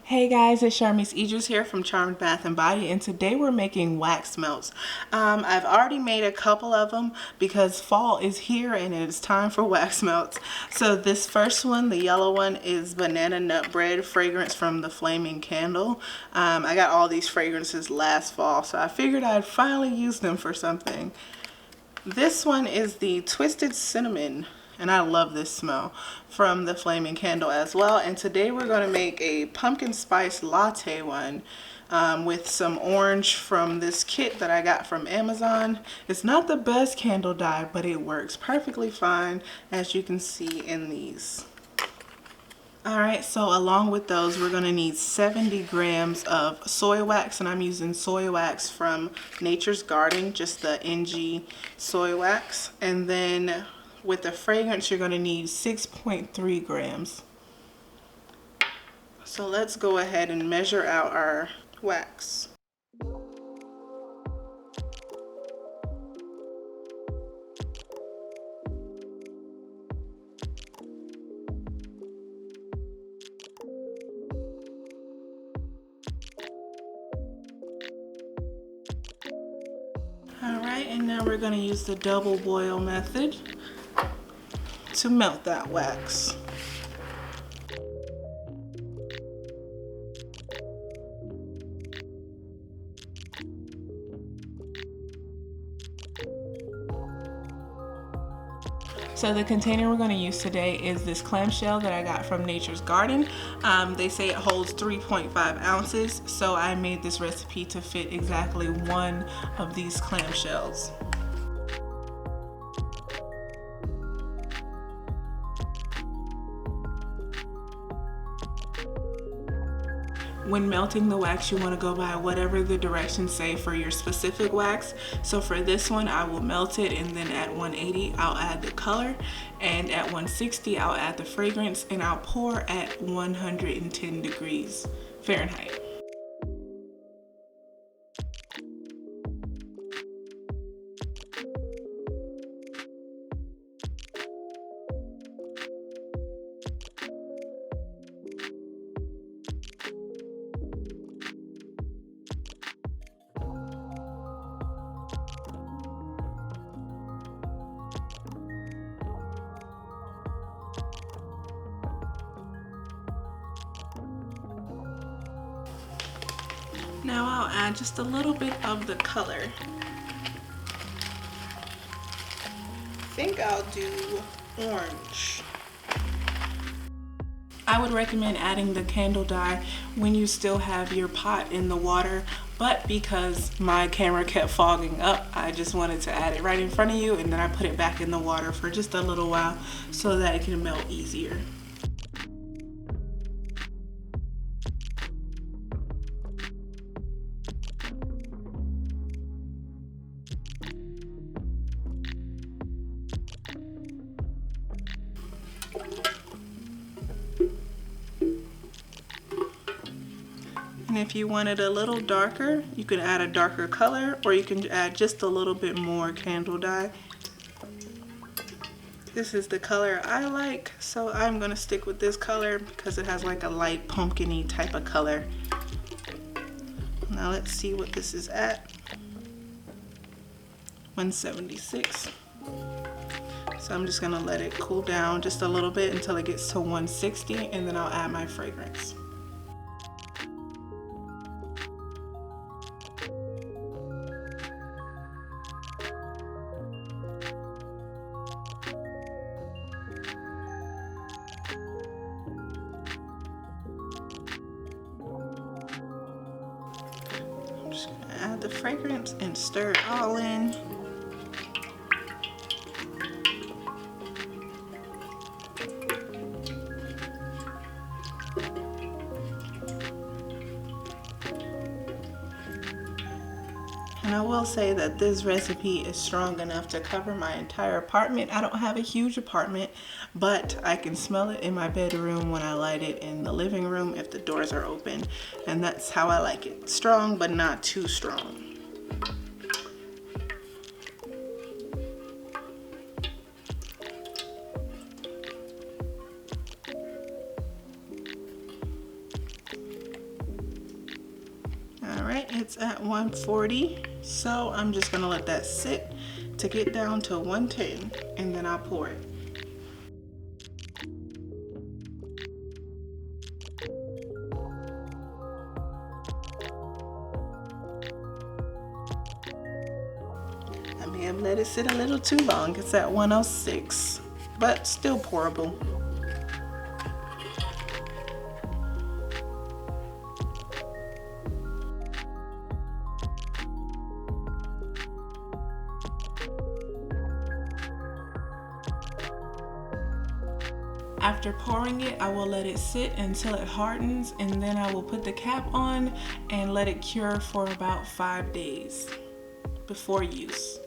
Hey guys, it's Charmise Idris here from Charmed Bath and Body, and today we're making wax melts. I've already made a couple of them because fall is here and it's time for wax melts. So this first one, the yellow one, is banana nut bread fragrance from the Flaming Candle. I got all these fragrances last fall, so I figured I'd finally use them for something. This one is the Twisted Cinnamon, and I love this smell, from the Flaming Candle as well. And today we're going to make a pumpkin spice latte one with some orange from this kit that I got from Amazon. It's not the best candle dye, but it works perfectly fine, as you can see in these. Alright, so along with those, we're going to need 70 grams of soy wax, and I'm using soy wax from Nature's Garden, just the NG soy wax. And then with the fragrance, you're going to need 6.3 grams. So let's go ahead and measure out our wax. Alright, and now we're going to use the double boil method to melt that wax. So the container we're going to use today is this clamshell that I got from Nature's Garden. They say it holds 3.5 ounces, so I made this recipe to fit exactly one of these clamshells. When melting the wax, you want to go by whatever the directions say for your specific wax. So for this one, I will melt it, and then at 180 I'll add the color, and at 160 I'll add the fragrance, and I'll pour at 110 degrees Fahrenheit. Now I'll add just a little bit of the color. I think I'll do orange. I would recommend adding the candle dye when you still have your pot in the water, but because my camera kept fogging up, I just wanted to add it right in front of you, and then I put it back in the water for just a little while so that it can melt easier. And if you want it a little darker, you can add a darker color, or you can add just a little bit more candle dye. This is the color I like, so I'm going to stick with this color because it has like a light pumpkin-y type of color. Now let's see what this is at. 176. So I'm just going to let it cool down just a little bit until it gets to 160, and then I'll add my fragrance. I'm just going to add the fragrance and stir it all in. And I will say that this recipe is strong enough to cover my entire apartment. I don't have a huge apartment, but I can smell it in my bedroom when I light it in the living room if the doors are open. And that's how I like it. Strong, but not too strong. current, it's at 140. So I'm just gonna let that sit to get down to 110, and then I'll pour it. I may have let it sit a little too long. It's at 106, but still pourable. After pouring it, I will let it sit until it hardens, and then I will put the cap on and let it cure for about 5 days before use.